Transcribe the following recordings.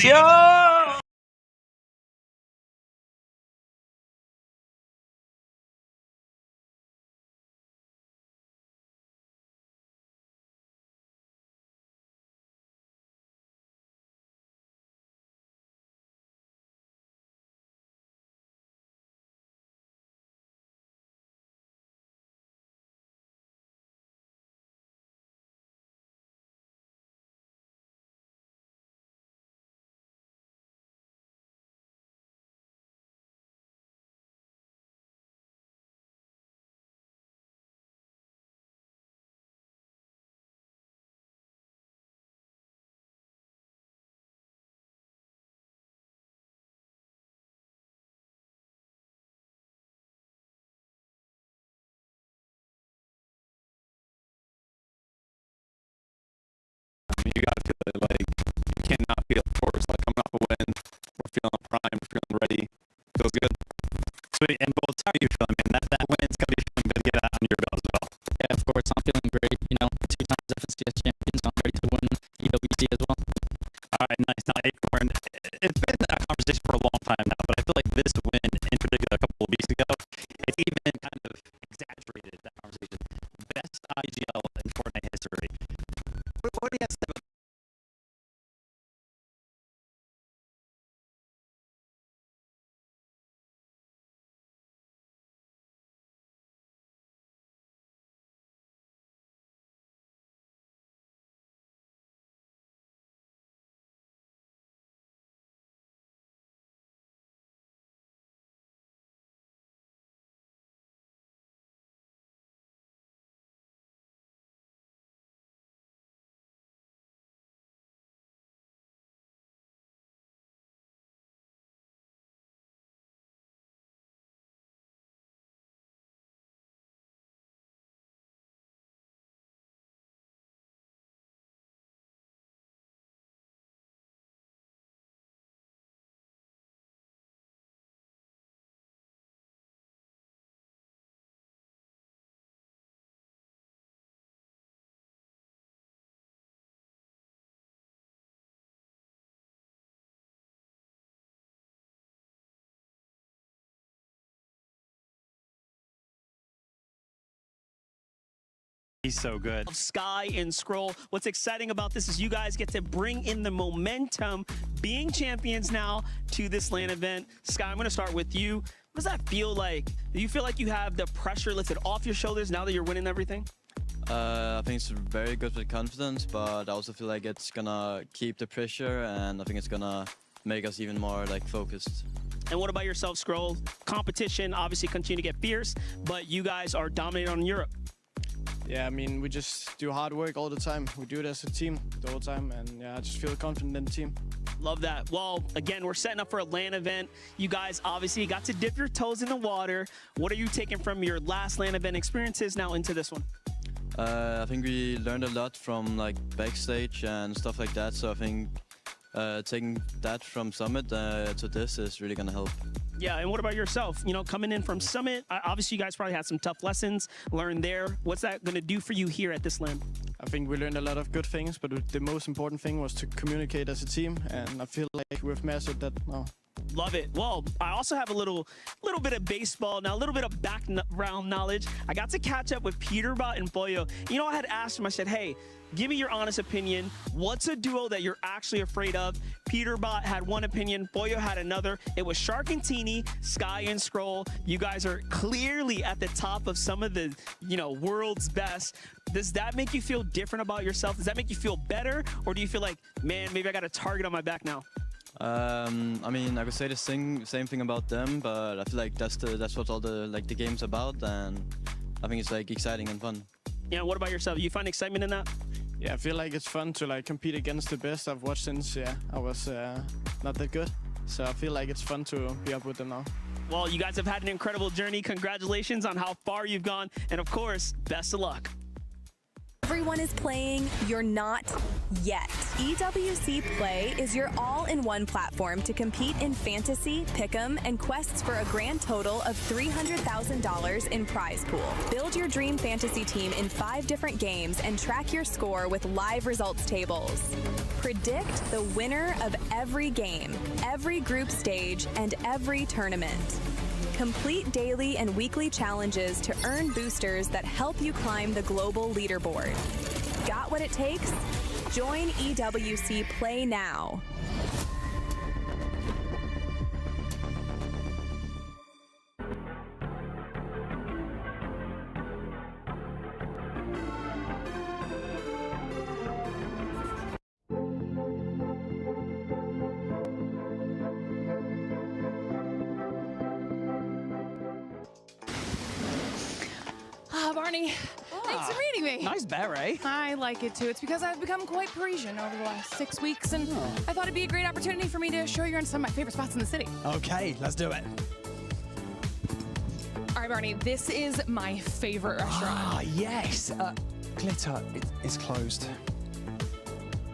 Yo! You gotta feel it, like, you cannot feel it force, like, coming off a win, we're feeling prime, we're feeling ready, feels good. Sweet, and both, how are you feeling, man? That win's gotta be feeling good to get out on your belt as well. Yeah, of course, I'm feeling great, you know, 2 times FNCS champions, I'm ready to win EWC as well. Alright, nice. Now, Acorn, it's been a conversation for a long time now, but I feel like this win, in particular, a couple of weeks ago, it's even kind of exaggerated that conversation. Best IGL in Fortnite history. What do you have to say about He's so good. Sky and Scroll. What's exciting about this is you guys get to bring in the momentum, being champions now, to this LAN event. Sky, I'm going to start with you. What does that feel like? Do you feel like you have the pressure lifted off your shoulders now that you're winning everything? I think it's very good with confidence, but I also feel like it's gonna keep the pressure, and I think it's gonna make us even more like focused. And what about yourself, Scroll? Competition obviously continue to get fierce, but you guys are dominating on Europe. Yeah, I mean, we just do hard work all the time. We do it as a team the whole time, and yeah, I just feel confident in the team. Love that. Well, again, we're setting up for a LAN event. You guys obviously got to dip your toes in the water. What are you taking from your last LAN event experiences now into this one? I think we learned a lot from like backstage and stuff like that, so I think taking that from Summit to this is really gonna help. Yeah, and what about yourself? You know, coming in from Summit, obviously you guys probably had some tough lessons learned there. What's that going to do for you here at this LAN? I think we learned a lot of good things, but the most important thing was to communicate as a team, and I feel like we've mastered that now. Love it. Well, I also have a little bit of baseball now, a little bit of background knowledge. I got to catch up with Peterbot and Boyo. You know, I had asked him, I said, hey, give me your honest opinion. What's a duo that you're actually afraid of? Peterbot had one opinion, Boyo had another. It was Shark and Teeny, Sky and Scroll. You guys are clearly at the top of some of the, you know, world's best. Does that make you feel different about yourself? Does that make you feel better? Or do you feel like, man, maybe I got a target on my back now? I mean, I could say the same thing about them, but I feel like that's what all the the game's about, and I think it's like exciting and fun. Yeah, what about yourself? You find excitement in that? Yeah, I feel like it's fun to like compete against the best I've watched since I was not that good. So I feel like it's fun to be up with them now. Well, you guys have had an incredible journey. Congratulations on how far you've gone, and of course, best of luck. everyone is playing, you're not yet. EWC Play is your all-in-one platform to compete in fantasy, pick'em, and quests for a grand total of $300,000 in prize pool. Build your dream fantasy team in 5 different games and track your score with live results tables. Predict the winner of every game, every group stage, and every tournament. Complete daily and weekly challenges to earn boosters that help you climb the global leaderboard. Got what it takes? Join EWC Play now. Barney, thanks for meeting me. Nice beret. I like it too. It's because I've become quite Parisian over the last 6 weeks, and I thought it'd be a great opportunity for me to show you around some of my favorite spots in the city. Okay, let's do it. All right, Barney, this is my favorite restaurant. Ah, yes. Glitter, it's closed.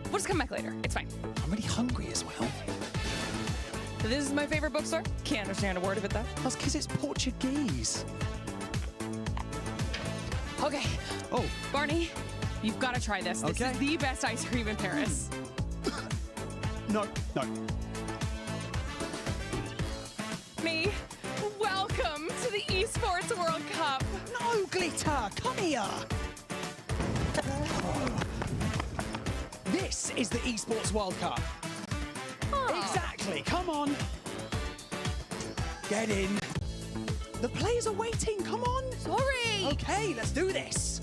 We'll just come back later. It's fine. I'm really hungry as well. This is my favorite bookstore. Can't understand a word of it, though. That's because it's Portuguese. Okay. Oh. Barney, you've got to try this. This is the best ice cream in Paris. No. Me, welcome to the Esports World Cup. No, Glitter, come here. This is the Esports World Cup. Exactly, come on. Get in. The players are waiting, come on. Sorry. Okay, let's do this.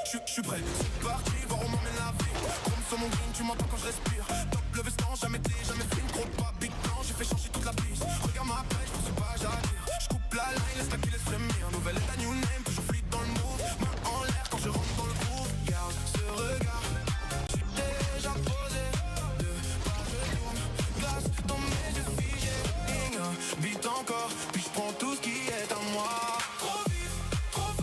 Je suis prêt, c'est parti, voir où m'emmène la vie. Comme sur mon green, tu m'entends quand je respire. Top le veston, jamais fait une trop pas big plan. J'ai fait changer toute la piste. Regarde ma pêche, je sais pas, j'attire. Je coupe la line, laisse la qui laisse frémir. Nouvelle état, new name, toujours fluide dans le move. Main en l'air quand je rentre dans le groove. Garde ce regard, j'ai déjà posé. Deux pas, je tourne, glace dans mes yeux figés. Vite encore, puis je prends tout ce qui est à moi. Trop vite, trop fort.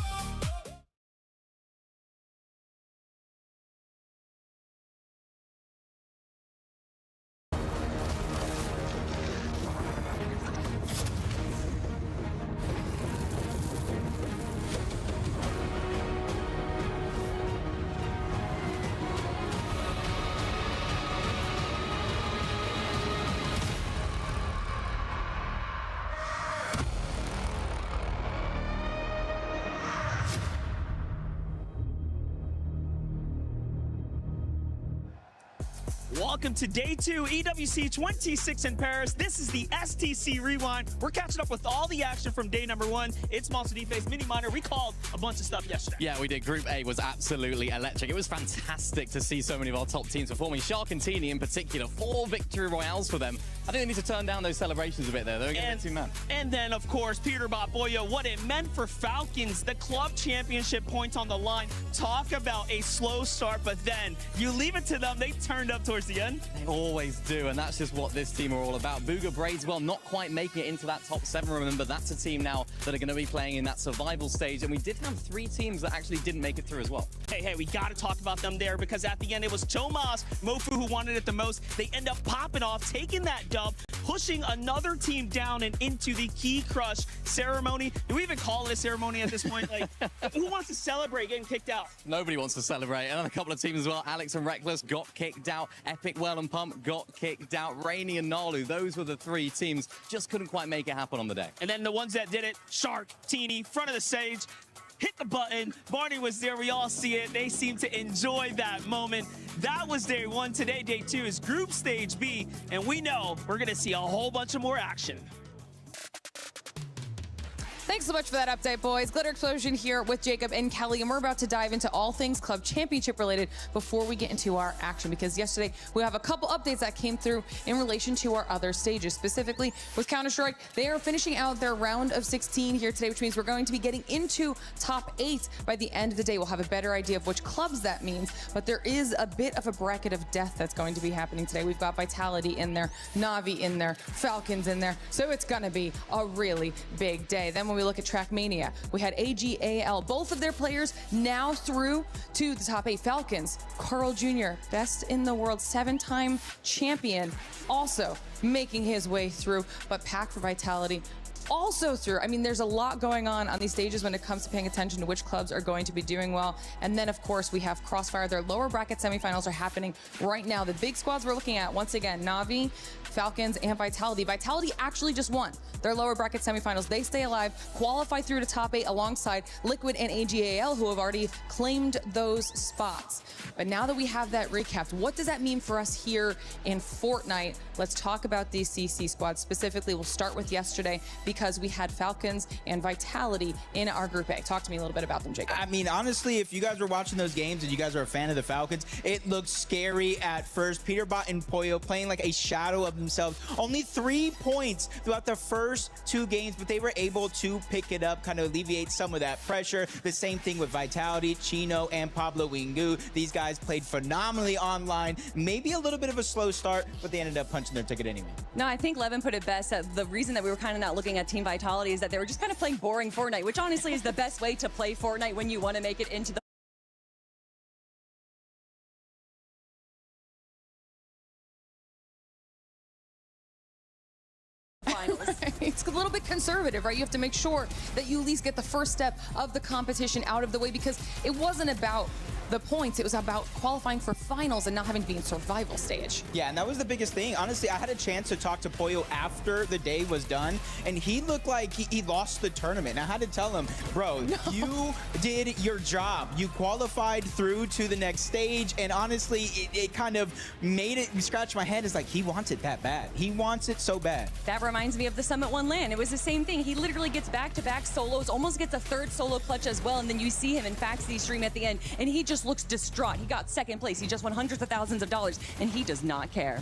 Welcome to day 2, EWC26 in Paris. This is the STC Rewind. We're catching up with all the action from day number 1. It's Monster D-Face, Mini Minor. We called a bunch of stuff yesterday. Yeah, we did. Group A was absolutely electric. It was fantastic to see so many of our top teams performing. Shark and Teeny in particular, 4 victory royales for them. I think they need to turn down those celebrations a bit there. They're getting too mad. And then, of course, Peter Boyo, what it meant for Falcons, the club championship points on the line. Talk about a slow start, but then you leave it to them. They turned up towards the end. They always do, and that's just what this team are all about. Booga Bradeswell not quite making it into that top 7. Remember, that's a team now that are going to be playing in that survival stage, and we did have 3 teams that actually didn't make it through as well. Hey, we got to talk about them there because at the end, it was Tomas Mofu who wanted it the most. They end up popping off, taking that dub, pushing another team down and into the Key Crush ceremony. Do we even call it a ceremony at this point? Like, who wants to celebrate getting kicked out? Nobody wants to celebrate. And a couple of teams as well. Alex and Reckless got kicked out. Epic, Well and Pump got kicked out. Rainy and Nalu, those were the 3 teams. Just couldn't quite make it happen on the day. And then the ones that did it, Shark, Teeny, front of the stage, hit the button. Barney was there. We all see it. They seem to enjoy that moment. That was day 1. Today, day 2 is Group Stage B, and we know we're going to see a whole bunch of more action. Thanks so much for that update, boys. Glitter Explosion here with Jacob and Kelly, and we're about to dive into all things club championship related before we get into our action, because yesterday we have a couple updates that came through in relation to our other stages. Specifically with Counter-Strike, they are finishing out their round of 16 here today, which means we're going to be getting into top 8 by the end of the day. We'll have a better idea of which clubs that means, but there is a bit of a bracket of death that's going to be happening today. We've got Vitality in there, Navi in there, Falcons in there, so it's going to be a really big day. Then when we we look at Trackmania, we had AGAL. Both of their players now through to the top 8. Falcons, Carl Jr., best in the world, 7-time champion, also making his way through. But Pack for Vitality also through. I mean, there's a lot going on these stages when it comes to paying attention to which clubs are going to be doing well. And then, of course, we have Crossfire. Their lower bracket semifinals are happening right now. The big squads we're looking at, once again, Na'Vi, Falcons, and Vitality. Vitality actually just won their lower bracket semifinals. They stay alive, qualify through to top 8 alongside Liquid and AGAL, who have already claimed those spots. But now that we have that recapped, what does that mean for us here in Fortnite? Let's talk about these CC squads specifically. We'll start with yesterday because we had Falcons and Vitality in our Group A. Talk to me a little bit about them, Jacob. I mean, honestly, if you guys were watching those games and you guys are a fan of the Falcons, it looked scary at first. Peterbot and Pollo playing like a shadow of themselves. Only 3 points throughout the first 2 games, but they were able to pick it up, kind of alleviate some of that pressure. The same thing with Vitality, Chino, and Pablo Wingu. These guys played phenomenally online. Maybe a little bit of a slow start, but they ended up punching their ticket anyway. No, I think Levin put it best. The reason that we were kind of not looking at Team Vitality is that they were just kind of playing boring Fortnite, which honestly is the best way to play Fortnite when you want to make it into the finals. It's a little bit conservative, right? You have to make sure that you at least get the first step of the competition out of the way, because it wasn't about the points, it was about qualifying for finals and not having to be in survival stage. Yeah, and that was the biggest thing. Honestly, I had a chance to talk to Pollo after the day was done, and he looked like he lost the tournament. And I had to tell him, bro, you did your job. You qualified through to the next stage, and honestly, it kind of made it scratch my head. It's like, he wants it that bad. He wants it so bad. That reminds me of the Summit 1 LAN. It was the same thing. He literally gets back-to-back solos, almost gets a 3rd solo clutch as well, and then you see him in FaxD stream at the end, and he just looks distraught. He got 2nd place. He just won hundreds of thousands of dollars, and he does not care.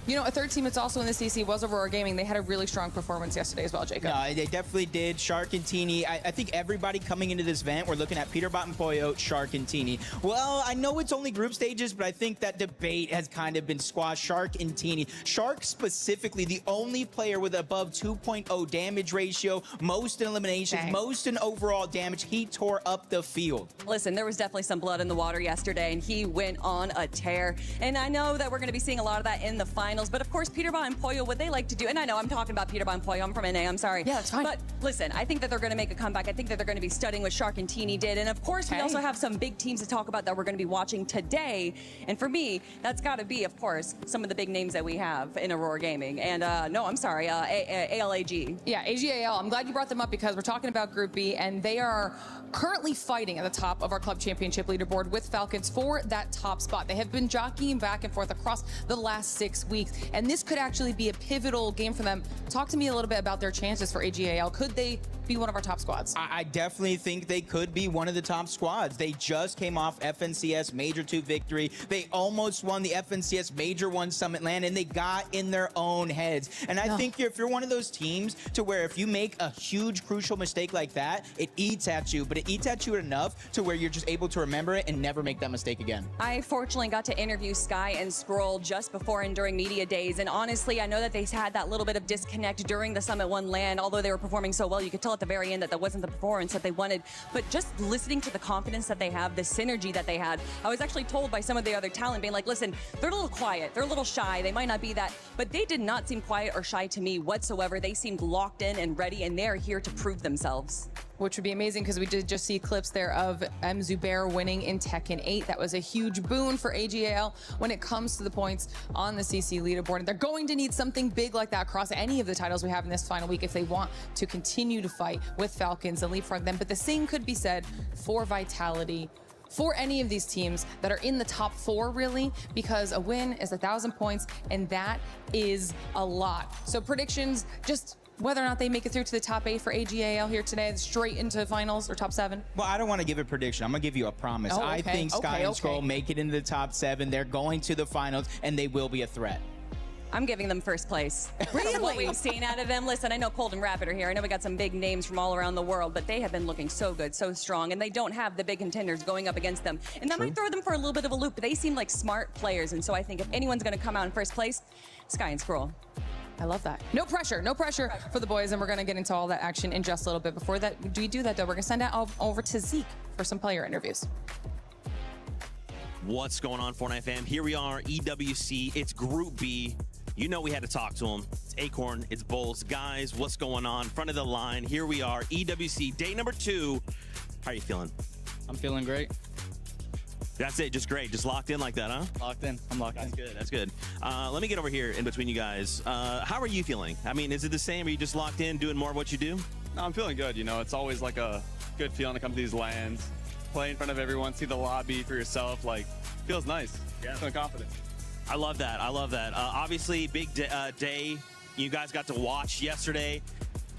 You know, a third team that's also in the CC was Aurora Gaming. They had a really strong performance yesterday as well, Jacob. No, they definitely did. Shark and Teeny. I think everybody coming into this event, we're looking at Peterbot and Pollo, Shark and Teeny. Well, I know it's only group stages, but I think that debate has kind of been squashed. Shark and Teeny. Shark specifically, the only player with above 2.0 damage ratio, most in eliminations, most in overall damage. He tore up the field. Listen, there was definitely some blood in the water yesterday, and he went on a tear. And I know that we're going to be seeing a lot of that in the finals, but of course, Peterbot and Pollo, what they like to do, and I know I'm talking about Peterbot and Pollo, I'm from NA, I'm sorry. Yeah, that's fine. But listen, I think that they're going to make a comeback. I think that they're going to be studying what Shark and Teeny did. And of course, we also have some big teams to talk about that we're going to be watching today. And for me, that's got to be, of course, some of the big names that we have in Aurora Gaming. And no, I'm sorry, ALAG. Yeah, AGAL. I'm glad you brought them up because we're talking about Group B, and they are currently fighting at the top of our club championship leaderboard with Falcons for that top spot. They have been jockeying back and forth across the last 6 weeks, and this could actually be a pivotal game for them. Talk to me a little bit about their chances for AGAL. Could they be one of our top squads? I definitely think they could be one of the top squads. They just came off FNCS Major 2 victory. They almost won the FNCS Major 1 Summit LAN, and they got in their own heads. And I think if you're one of those teams to where if you make a huge, crucial mistake like that, it eats at you, but it eats at you enough to where you're just able to remember it and never make that mistake again. I fortunately got to interview Sky and Scroll just before and during media days, and honestly, I know that they had that little bit of disconnect during the Summit 1 LAN. Although they were performing so well, you could tell at the very end that that wasn't the performance that they wanted. But just listening to the confidence that they have, the synergy that they had, I was actually told by some of the other talent being like, listen, they're a little quiet, they're a little shy, they might not be that, but they did not seem quiet or shy to me whatsoever. They seemed locked in and ready, and they're here to prove themselves. Which would be amazing because we did just see clips there of M. Zubair winning in Tekken 8. That was a huge boon for AGAL when it comes to the points on the CC leaderboard. And they're going to need something big like that across any of the titles we have in this final week if they want to continue to fight with Falcons and leapfrog them. But the same could be said for Vitality, for any of these teams that are in the top 4, really, because a win is 1,000 points, and that is a lot. So predictions, just whether or not they make it through to the top 8 for AGAL here today, straight into finals or top 7? Well, I don't want to give a prediction. I'm going to give you a promise. Oh, okay. I think Sky and Scroll make it into the top 7. They're going to the finals, and they will be a threat. I'm giving them first place. Really? From what we've seen out of them. Listen, I know Cold and Rapid are here. I know we got some big names from all around the world, but they have been looking so good, so strong, and they don't have the big contenders going up against them. And that might throw them for a little bit of a loop, but they seem like smart players, and so I think if anyone's going to come out in first place, Sky and Scroll. I love that. No pressure for the boys, and we're going to get into all that action in just a little bit. Before that, we do that, though, we're going to send it over to Zeke for some player interviews. What's going on, Fortnite fam? Here we are, EWC. It's Group B. You know we had to talk to them. It's Acorn, it's Bulls. Guys, what's going on? Front of the line, here we are, EWC, day number 2. How are you feeling? I'm feeling great. That's it, just great. Just locked in like that, huh? Locked in. I'm locked in. That's good, that's good. Let me get over here in between you guys. How are you feeling? I mean, is it the same? Are you just locked in, doing more of what you do? No, I'm feeling good. You know, it's always like a good feeling to come to these lands, play in front of everyone, see the lobby for yourself. Like, feels nice. Yeah. Feeling confident. I love that. I love that. Obviously, big day. You guys got to watch yesterday.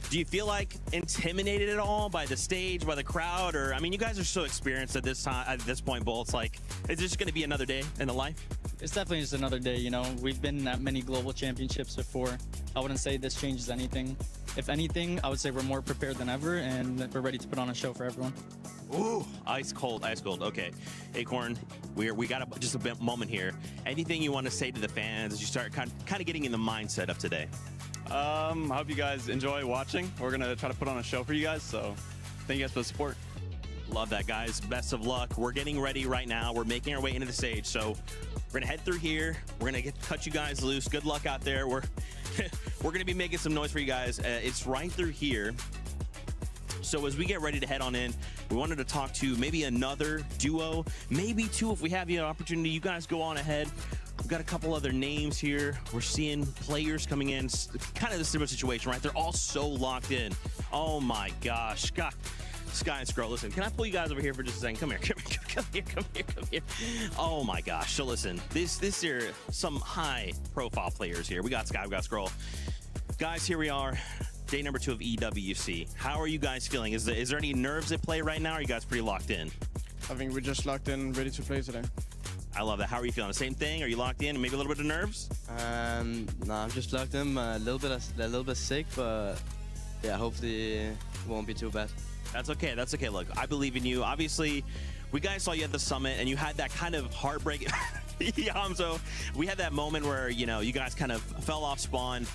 Do you feel like intimidated at all by the stage, by the crowd? Or, I mean, you guys are so experienced at this time, at this point, Bull. It's like, is this going to be another day in the life? It's definitely just another day, you know. We've been at many global championships before. I wouldn't say this changes anything. If anything, I would say we're more prepared than ever, and we're ready to put on a show for everyone. Ooh, ice cold, ice cold. Okay, Acorn, we got just a moment here. Anything you want to say to the fans as you start kind of getting in the mindset of today? I hope you guys enjoy watching. We're going to try to put on a show for you guys, so thank you guys for the support. Love that, guys. Best of luck. We're getting ready right now. We're making our way into the stage, so we're going to head through here. We're going to cut you guys loose. Good luck out there. We're going to be making some noise for you guys. It's right through here. So as we get ready to head on in, we wanted to talk to maybe another duo, maybe 2 if we have the opportunity. You guys go on ahead. We've got a couple other names here. We're seeing players coming in. Kind of the similar situation, right? They're all so locked in. Oh my gosh. God. Sky and Scroll, listen, can I pull you guys over here for just a second? Come here. Oh my gosh. So listen, this here, some high profile players here. We got Sky, we got Scroll. Guys, here we are. Day number 2 of EWC. How are you guys feeling? Is there any nerves at play right now? Or are you guys pretty locked in? I think we're just locked in, ready to play today. I love that. How are you feeling? The same thing? Are you locked in? Maybe a little bit of nerves? No, I'm just locked in. A little bit sick, but yeah, hopefully it won't be too bad. That's okay. That's okay. Look, I believe in you. Obviously, we guys saw you at the summit, and you had that kind of heartbreak. So we had that moment where, you know, you guys kind of fell off spawn,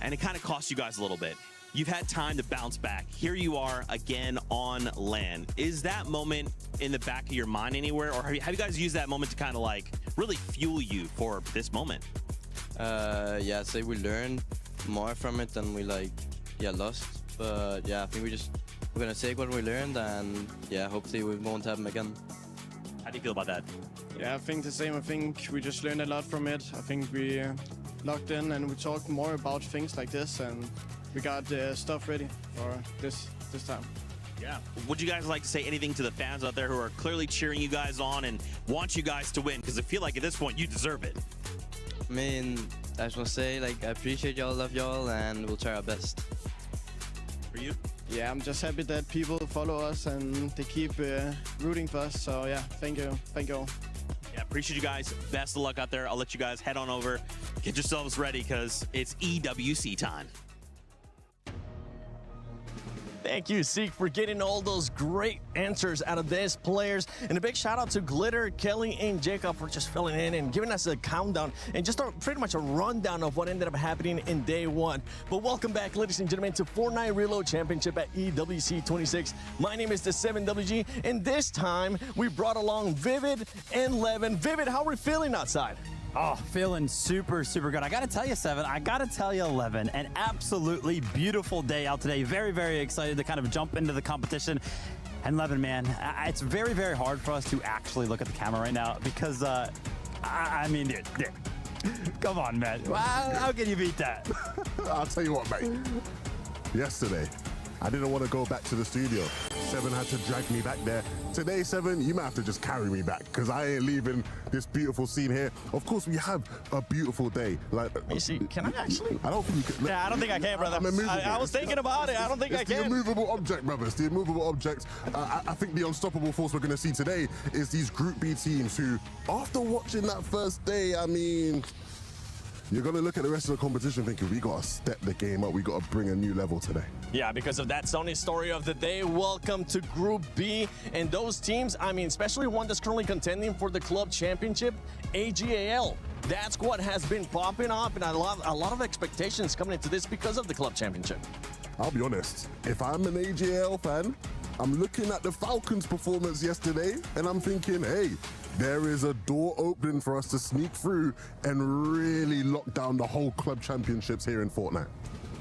and it kind of cost you guys a little bit. You've had time to bounce back. Here you are again on land. Is that moment in the back of your mind anywhere, or have you guys used that moment to kind of like really fuel you for this moment? Yeah, I'd say we learned more from it than we lost. But yeah, I think we're gonna take what we learned, and yeah, hopefully we won't happen again. How do you feel about that? Yeah, I think the same. I think we just learned a lot from it. I think we locked in and we talked more about things like this, and we got stuff ready for this time. Yeah. Would you guys like to say anything to the fans out there who are clearly cheering you guys on and want you guys to win? Because I feel like at this point you deserve it. I mean, I just want to say, like, I appreciate y'all, love y'all, and we'll try our best. For you? Yeah, I'm just happy that people follow us and they keep rooting for us. So yeah, thank you all. Yeah, appreciate you guys. Best of luck out there. I'll let you guys head on over. Get yourselves ready because it's EWC time. Thank you, Zeke, for getting all those great answers out of these players. And a big shout out to Glitter, Kelly, and Jacob for just filling in and giving us a countdown and just pretty much a rundown of what ended up happening in day 1. But welcome back, ladies and gentlemen, to Fortnite Reload Championship at EWC26. My name is the 7WG, and this time we brought along Vivid and Levin. Vivid, how are we feeling outside? Oh, feeling super, super good. I got to tell you, 7, I got to tell you, 11, an absolutely beautiful day out today. Very, very excited to kind of jump into the competition. And 11, man, it's very, very hard for us to actually look at the camera right now because, I mean, dude, come on, man. How can you beat that? I'll tell you what, mate. Yesterday, I didn't want to go back to the studio. 7 had to drag me back there. Today, 7, you might have to just carry me back because I ain't leaving this beautiful scene here. Of course, we have a beautiful day. Like, can I actually? I don't think you can. Yeah, I don't think I can, brother. I was thinking about it. I don't think I can. It's the immovable object, brother. It's the immovable object. I think the unstoppable force we're going to see today is these Group B teams who, after watching that first day, I mean, you're going to look at the rest of the competition thinking, we got to step the game up. We got to bring a new level today. Yeah, because of that Sony story of the day. Welcome to Group B. And those teams, I mean, especially one that's currently contending for the club championship, AGAL. That squad has been popping up, and a lot of expectations coming into this because of the club championship. I'll be honest, if I'm an AGL fan, I'm looking at the Falcons' performance yesterday, and I'm thinking, hey, there is a door opening for us to sneak through and really lock down the whole club championships here in Fortnite.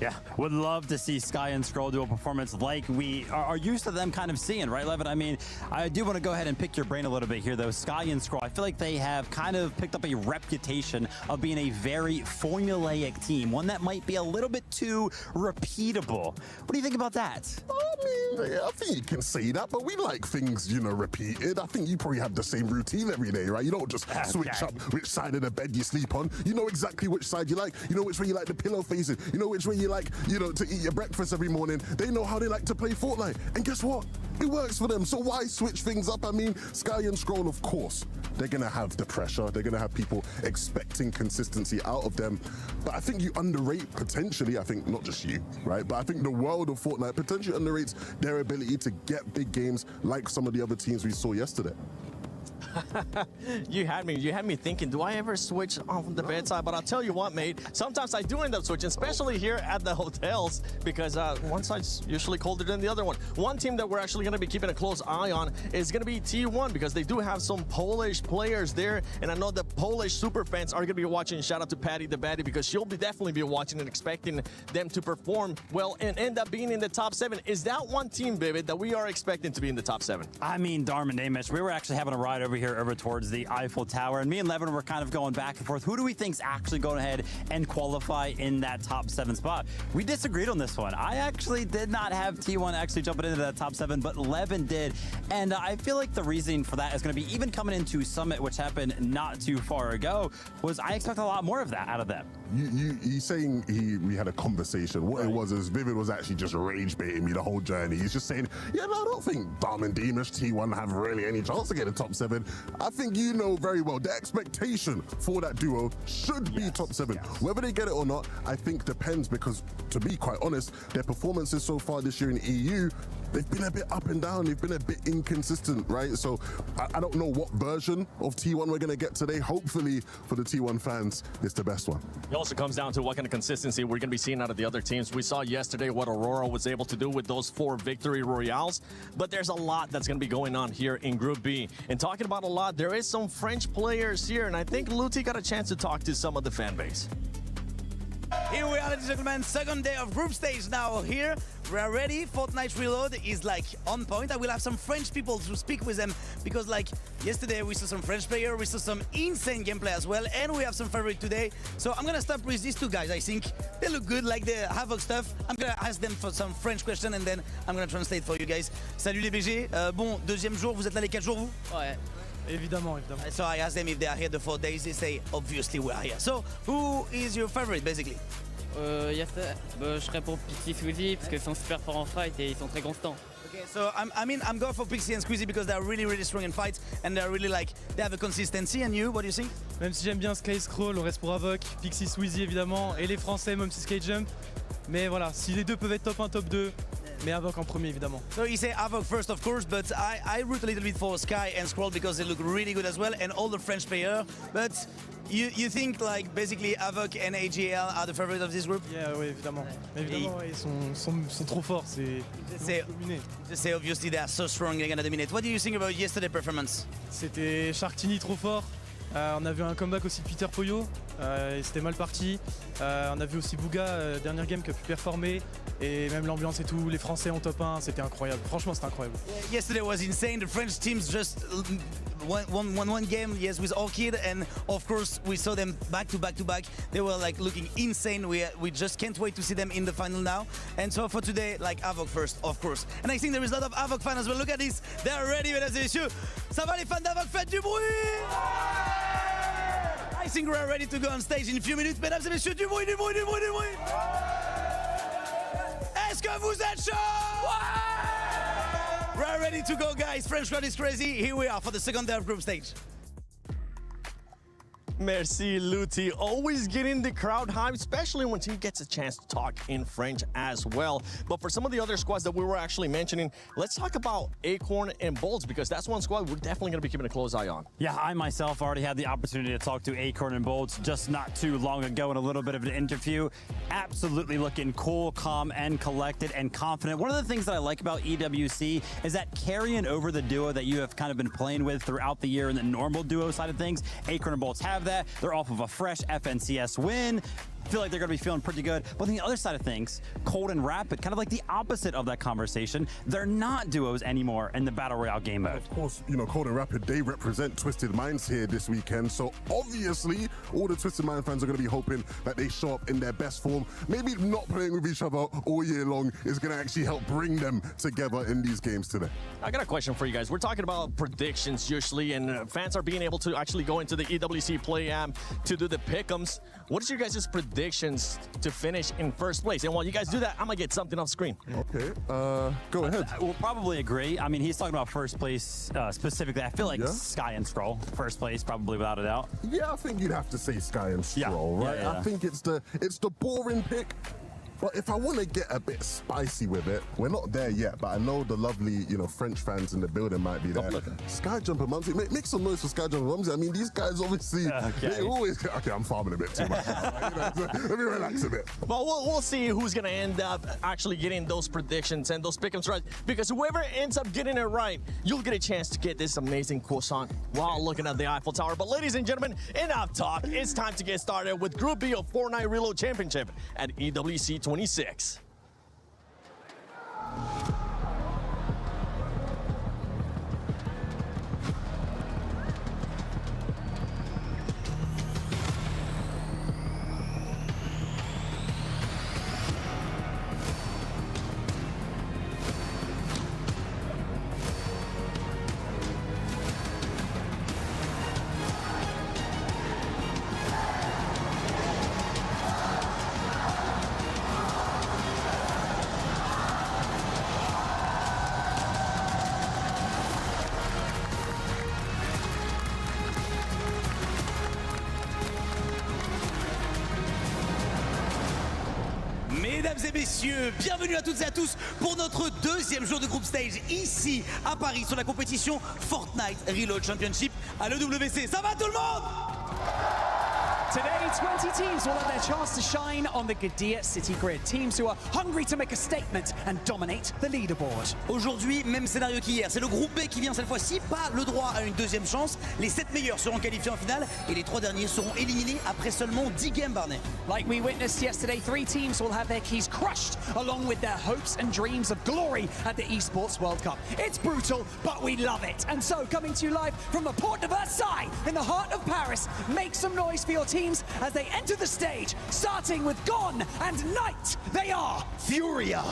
Yeah, would love to see Sky and Scroll do a performance like we are used to them kind of seeing, right, Levin? I mean, I do want to go ahead and pick your brain a little bit here, though. Sky and Scroll, I feel like they have kind of picked up a reputation of being a very formulaic team, one that might be a little bit too repeatable. What do you think about that? I mean, I think you can say that, but we like things, you know, repeated. I think you probably have the same routine every day, right? You don't just switch up which side of the bed you sleep on. You know exactly which side you like. You know which way you like the pillow facing. You know which way you like, you know, to eat your breakfast every morning. They know how they like to play Fortnite. And guess what? It works for them. So why switch things up? I mean, Sky and Scroll, of course, they're going to have the pressure. They're going to have people expecting consistency out of them. But I think you underrate potentially, I think not just you, right? But I think the world of Fortnite potentially underrates their ability to get big games like some of the other teams we saw yesterday. You had me thinking, do I ever switch on the bedside? But I'll tell you what, mate, sometimes I do end up switching, especially here at the hotels, because one side's usually colder than the other one. One team that we're actually going to be keeping a close eye on is going to be T1, because they do have some Polish players there, and I know the Polish super fans are going to be watching. Shout out to Patty the Baddie, because she'll definitely be watching and expecting them to perform well and end up being in the top 7. Is that one team, Vivid, that we are expecting to be in the top 7? I mean, Darman Namish, we were actually having a ride over here over towards the Eiffel Tower, and me and Levin were kind of going back and forth. Who do we think's actually going ahead and qualify in that top 7 spot? We disagreed on this one. I actually did not have T1 actually jumping into that top 7, but Levin did. And I feel like the reasoning for that is going to be, even coming into Summit, which happened not too far ago, was I expect a lot more of that out of them. He's saying we had a conversation. What it was is Vivid was actually just rage baiting me the whole journey. He's just saying, yeah, no, I don't think Dom and Deemish T1 have really any chance to get a top 7. I think you know very well the expectation for that duo should be top 7. Whether they get it or not, I think depends, because to be quite honest, their performances so far this year in EU, they've been a bit up and down. They've been a bit inconsistent, right? So I don't know what version of T1 we're going to get today. Hopefully for the T1 fans, it's the best one. It also comes down to what kind of consistency we're going to be seeing out of the other teams. We saw yesterday what Aurora was able to do with those 4 victory royales, but there's a lot that's going to be going on here in Group B. And talking about a lot, there is some French players here, and I think Luti got a chance to talk to some of the fan base. Here we are, ladies and gentlemen, second day of group stage now here. We are ready. Fortnite Reload is like on point. I will have some French people to speak with them, because like yesterday we saw some French player, we saw some insane gameplay as well, and we have some favorite today. So I'm gonna start with these two guys. I think they look good, like the Havoc stuff. I'm gonna ask them for some French question and then I'm gonna translate for you guys. Salut les BG. Bon, deuxième jour, vous êtes là les 4 jours vous? Ouais. Évidemment, évidemment. So I asked them if they are here the 4 days. They say, obviously we are here. So who is your favorite, basically? Yesterday, je serais pour Pixie Squeezie parce qu'ils sont super forts en fight et ils sont très constants. Okay, so I'm going for Pixie and Squeezie because they're really, really strong in fights and they're really like, they have a consistency. And you, what do you think? Même si j'aime bien Sky Scroll, on reste pour Avoc, Pixie Squeezie évidemment, et les Français, même si Sky Jump. Mais voilà, si les deux peuvent être top 1, top 2, mais Avoc en premier évidemment. So you say Avoc first, of course, but I root a little bit for Sky and Scroll because they look really good as well, and all the French players. But you think like basically Avoc and AGL are the favorites of this group? Yeah, oui, évidemment. Évidemment, ouais, ils sont trop forts. Just say obviously they are so strong, they're gonna dominate. What do you think about yesterday's performance? C'était Sharktini trop fort. On a vu un comeback aussi de Peter Poyo, c'était mal parti. On a vu aussi Bouga, dernière game, qui a pu performer. Et même l'ambiance et tout, les Français en top 1, c'était incroyable. Franchement, c'était incroyable. Yesterday was insane. The French teams just one game, yes, with Orchid, and of course we saw them back to back to back. They were like looking insane. We just can't wait to see them in the final now. And so for today, like Avoc first, of course. And I think there is a lot of Avoc fans as well. Look at this. They are ready, mesdames et messieurs. Ça va les fans d'Avoc? Faites du bruit! I think we're ready to go on stage in a few minutes. Mesdames et messieurs, du bruit, du bruit, du bruit, du bruit! Est-ce que vous êtes chaud? We're ready to go, guys. French crowd is crazy. Here we are for the second day of group stage. Merci, Luti. Always getting the crowd hype, especially when he gets a chance to talk in French as well. But for some of the other squads that we were actually mentioning, let's talk about Acorn and Bolts, because that's one squad we're definitely going to be keeping a close eye on. Yeah, I myself already had the opportunity to talk to Acorn and Bolts just not too long ago in a little bit of an interview. Absolutely looking cool, calm, and collected and confident. One of the things that I like about EWC is that carrying over the duo that you have kind of been playing with throughout the year in the normal duo side of things. Acorn and Bolts have that. They're off of a fresh FNCS win. Feel like they're going to be feeling pretty good. But on the other side of things, Cold and Rapid, kind of like the opposite of that conversation. They're not duos anymore in the Battle Royale game mode. Of course, you know, Cold and Rapid, they represent Twisted Minds here this weekend. So obviously, all the Twisted Mind fans are going to be hoping that they show up in their best form. Maybe not playing with each other all year long is going to actually help bring them together in these games today. I got a question for you guys. We're talking about predictions usually, and fans are being able to actually go into the EWC Play app to do the pick'ems. What is your guys' predictions to finish in first place? And while you guys do that, I'm gonna get something off screen. Okay, go ahead. We'll probably agree. I mean, he's talking about first place specifically. I feel like Sky and Scroll, first place, probably without a doubt. Yeah, I think you'd have to say Sky and Stroll, right? Yeah. I think it's the boring pick. But if I want to get a bit spicy with it, we're not there yet, but I know the lovely, you know, French fans in the building might be there. Skyjumper Mumsy, make some noise for Skyjumper Mumsy. I mean, these guys obviously, they always, okay, I'm farming a bit too much now, right? You know, so let me relax a bit. But we'll see who's going to end up actually getting those predictions and those pick'ems right, because whoever ends up getting it right, you'll get a chance to get this amazing croissant while looking at the Eiffel Tower. But ladies and gentlemen, enough talk. It's time to get started with Group B of Fortnite Reload Championship at EWC26. Mesdames et messieurs, bienvenue à toutes et à tous pour notre deuxième jour de group stage ici à Paris sur la compétition Fortnite Reload Championship à l'EWC. Ça va tout le monde? Today, 20 teams will have their chance to shine on the Gdynia City grid. Teams who are hungry to make a statement and dominate the leaderboard. Aujourd'hui, même scénario qu'hier. C'est le groupe B qui vient cette fois-ci, pas le droit à une deuxième chance. Les 7 meilleurs seront qualifiés en finale et les 3 derniers seront éliminés après seulement 10 games, Barney. Like we witnessed yesterday, 3 teams will have their keys crushed along with their hopes and dreams of glory at the Esports World Cup. It's brutal, but we love it. And so, coming to you live from the Port de Versailles in the heart of Paris, make some noise for your teams as they enter the stage, starting with Gon and Knight. They are Furia.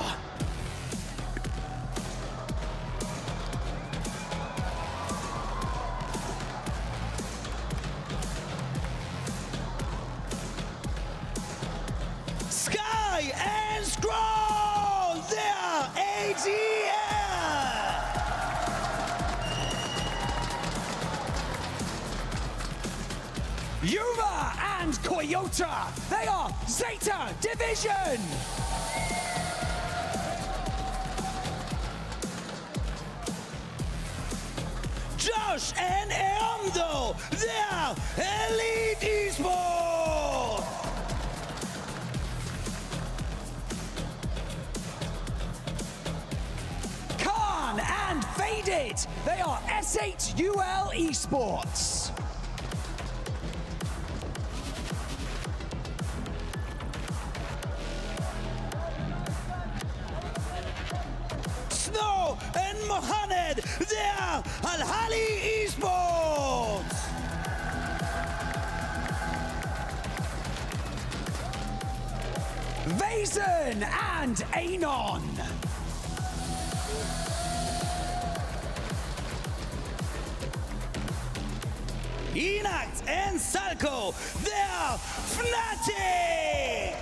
Sky and Scroll, they are AGL. Yuma and Koyota, they are Zeta Division. Josh and Eondo, they are Elite Esports. Khan and Faded, they are S8UL Esports. Snow and Mohamed, they are Al-Hali Esports. Vazen and Anon. Enact and Salco, they are Fnatic.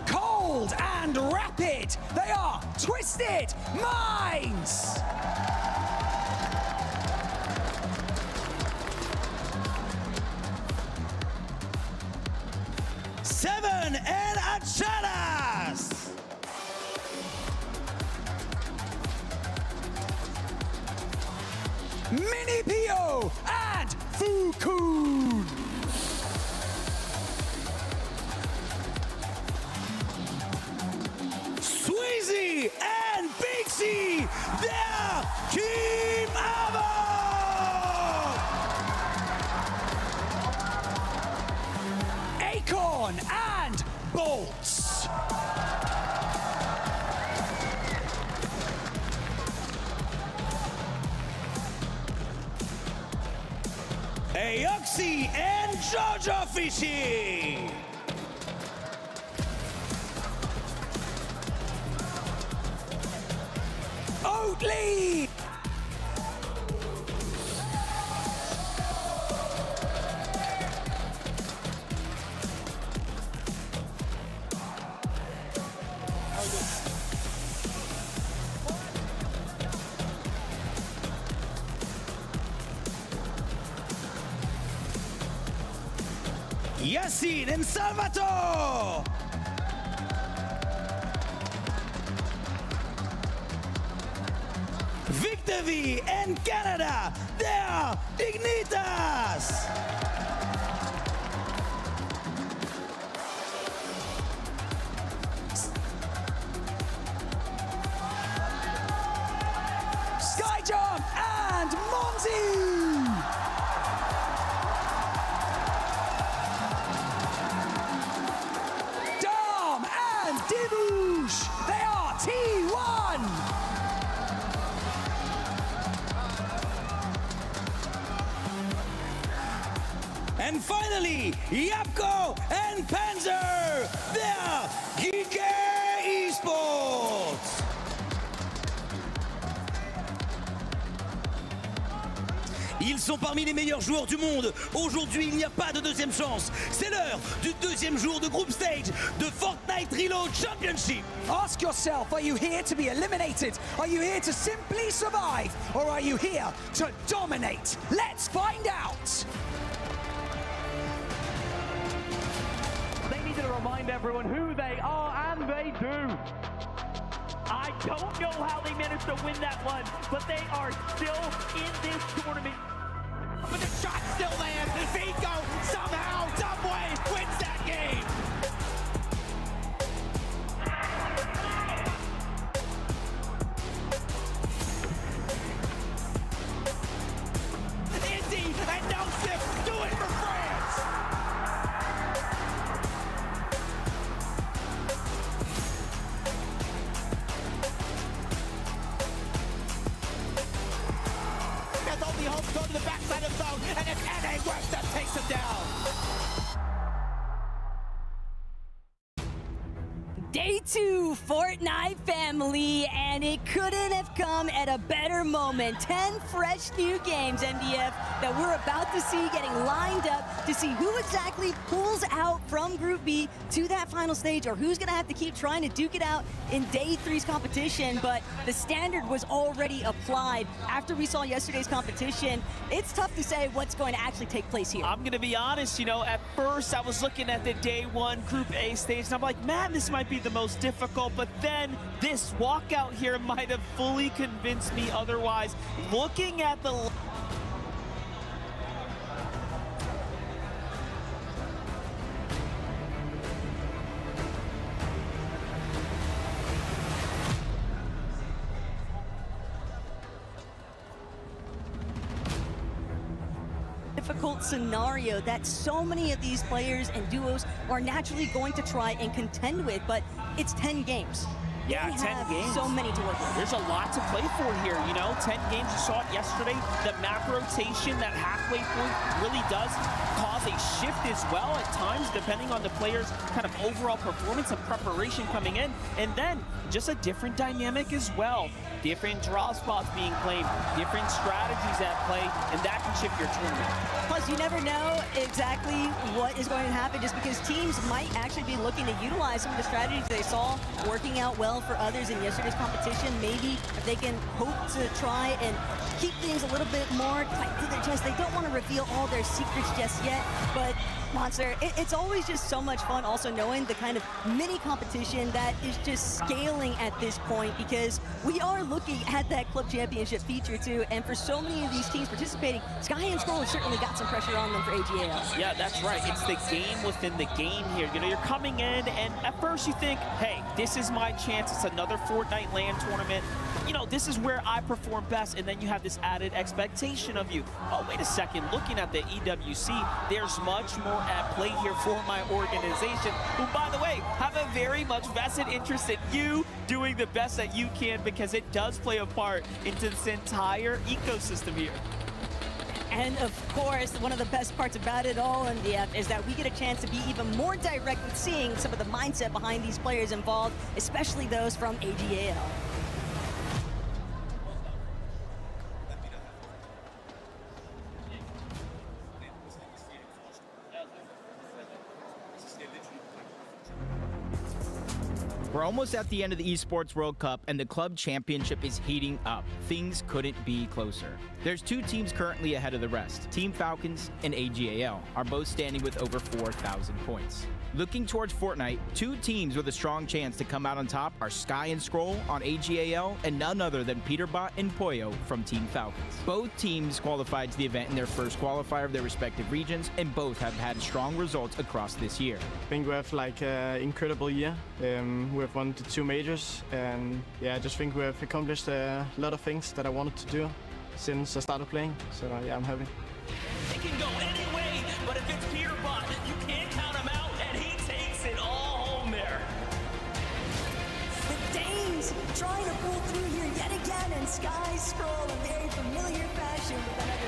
Cold and Rapid, they are Twisted Minds. Chalas! Mini Pio and Fukun. Sweezy and Big C, they're Team Avo! Acorn and Bolts. Aoxy and Jojo Fishy. Oatly. Yassine and Salvatore. Victor and Canada, they are Dignitas. Skyjump and Monty. Dom and Dibush. They are T1. And finally, Yapko and Panzer, they're Geek Esports. Ils sont parmi les meilleurs joueurs du monde. Aujourd'hui, il n'y a pas de deuxième chance. C'est l'heure du deuxième jour de group stage de Fortnite Reload Championship. Ask yourself, are you here to be eliminated? Are you here to simply survive? Or are you here to dominate? Let's find out. They need to remind everyone who they are, and they do. I don't know how they managed to win that one, but they are still in this tournament. But the shot still lands. Vigo somehow, some way wins that game. Indy and Nosif do it for France. As only hope go to the backside of zone, and it's NA West that takes him down. Day 2, Fortnite family, and it couldn't have come at a better moment. 10 fresh new games, MDF, that we're about to see getting lined up to see who exactly pulls out from Group B to that final stage, or who's going to have to keep trying to duke it out in Day 3's competition. But the standard was already applied after we saw yesterday's competition. It's tough to say what's going to actually take place here. I'm going to be honest, you know, at first I was looking at the Day 1 Group A stage, and I'm like, man, this might be the most difficult, but then this walkout here might have fully convinced me otherwise. Looking at the difficult scenario that so many of these players and duos are naturally going to try and contend with, but it's 10 games. Yeah, They 10 have games. so many to work with. There's a lot to play for here, you know. 10 games, you saw it yesterday. The map rotation, that halfway point really does cause a shift as well at times, depending on the player's kind of overall performance and preparation coming in. And then just a different dynamic as well. Different draw spots being played, different strategies at play, and that can shift your tournament. Plus, you never know exactly what is going to happen, just because teams might actually be looking to utilize some of the strategies they saw working out well for others in yesterday's competition. Maybe if they can hope to try and keep things a little bit more tight to their chest. They don't want to reveal all their secrets just yet, but Monster, it's always just so much fun also knowing the kind of mini competition that is just scaling at this point, because we are looking at that club championship feature too, and for so many of these teams participating, Sky and Scroll have certainly got some pressure on them for AGAL. Yeah, that's right. It's the game within the game here. You know, you're coming in, and at first you think, hey, this is my chance. It's another Fortnite LAN tournament. You know, this is where I perform best, and then you have this added expectation of you. Oh, wait a second. Looking at the EWC, there's much more at play here for my organization, who, by the way, have a very much vested interest in you doing the best that you can, because it does play a part into this entire ecosystem here. And of course, one of the best parts about it all, MDF, is that we get a chance to be even more direct with seeing some of the mindset behind these players involved, especially those from AGAL. We're almost at the end of the Esports World Cup, and the club championship is heating up. Things couldn't be closer. There's two teams currently ahead of the rest. Team Falcons and AGAL are both standing with over 4,000 points. Looking towards Fortnite, two teams with a strong chance to come out on top are Sky and Scroll on AGAL and none other than Peterbot and Pollo from Team Falcons. Both teams qualified to the event in their first qualifier of their respective regions, and both have had strong results across this year. I think we have like an incredible year. We have won the 2 majors, and yeah, I just think we have accomplished a lot of things that I wanted to do since I started playing. So yeah, I'm happy. It can go any way, but if it's Peterbot, you can't count him out, and he takes it all home there. The Danes trying to pull through here yet again, and Sky Scroll in very familiar fashion with another.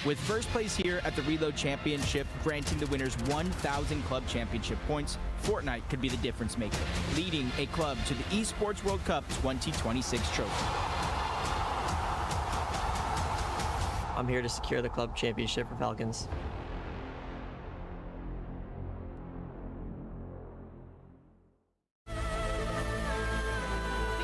With first place here at the Reload Championship, granting the winners 1,000 club championship points, Fortnite could be the difference maker, leading a club to the Esports World Cup 2026 trophy. I'm here to secure the club championship for Falcons. The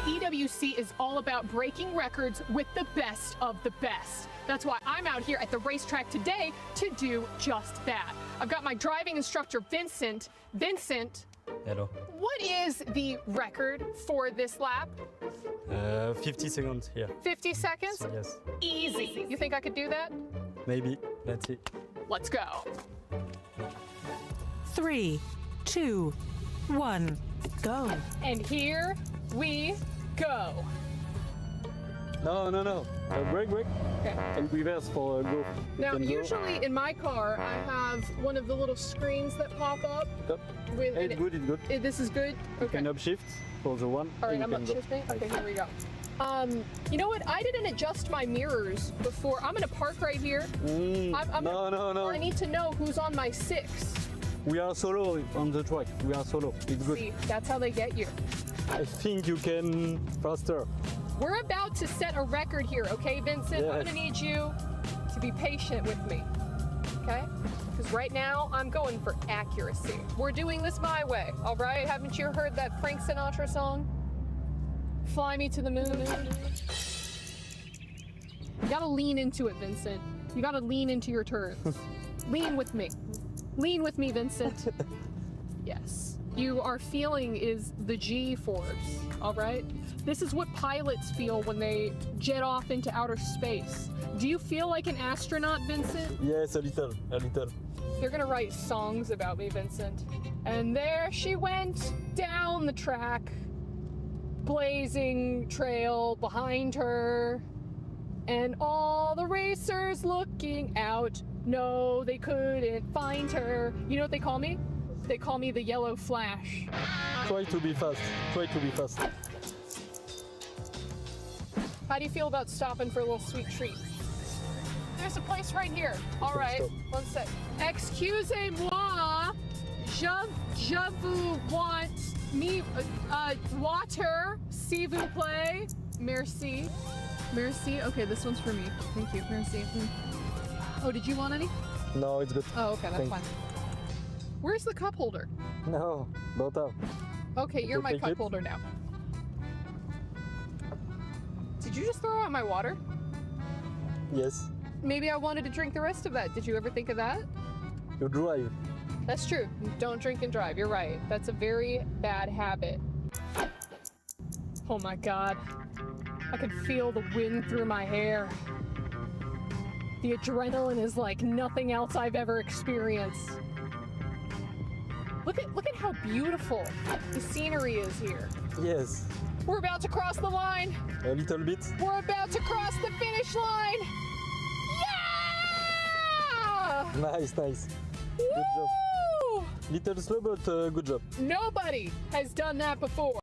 EWC is all about breaking records with the best of the best. That's why I'm out here at the racetrack today to do just that. I've got my driving instructor, Vincent. Vincent, hello. what is the record for this lap? 50 seconds here. 50 seconds? Yes. Easy. You think I could do that? Maybe. Let's see. Let's go. 3, 2, 1, go. And here we go. No. Break. Okay. And reverse for go. Now, usually in my car, I have one of the little screens that pop up. Stop. With It's good. This is good? You Okay. can upshift for the one. All right, and I'm you can go. upshifting. Okay, here we go. You know what? I didn't adjust my mirrors before. I'm gonna park right here. No. I need to know who's on my 6. We are solo on the track. We are solo. It's good. See, that's how they get you. I think you can faster. We're about to set a record here, okay, Vincent? I'm Yes. gonna need you to be patient with me, okay? Because right now, I'm going for accuracy. We're doing this my way, all right? Haven't you heard that Frank Sinatra song? Fly me to the moon. You gotta lean into it, Vincent. You gotta lean into your turns. Lean with me. Lean with me, Vincent. Yes. You are feeling is the G-force, all right? This is what pilots feel when they jet off into outer space. Do you feel like an astronaut, Vincent? Yes, a little. They're gonna write songs about me, Vincent. And there she went down the track, blazing trail behind her, and all the racers looking out. No, they couldn't find her. You know what they call me? They call me the Yellow Flash. Try to be fast. How do you feel about stopping for a little sweet treat? There's a place right here. All right, one sec. Excusez-moi, je vous want me water, s'il vous plaît. Merci. Okay, this one's for me. Thank you. Merci. Oh, did you want any? No, it's good. Oh, okay, that's Thanks. fine. Where's the cup holder? No, don't have. Okay, you're my take cup it. holder now. Did you just throw out my water? Yes. maybe I wanted to drink the rest of that. Did you ever think of that? You drive. That's true. Don't drink and drive. You're right. That's a very bad habit. Oh my God. I can feel the wind through my hair. The adrenaline is like nothing else I've ever experienced. Look at how beautiful the scenery is here. Yes. We're about to cross the line. A little bit. We're about to cross the finish line. Yeah! Nice, nice. Good job. Little slow, but good job. Nobody has done that before.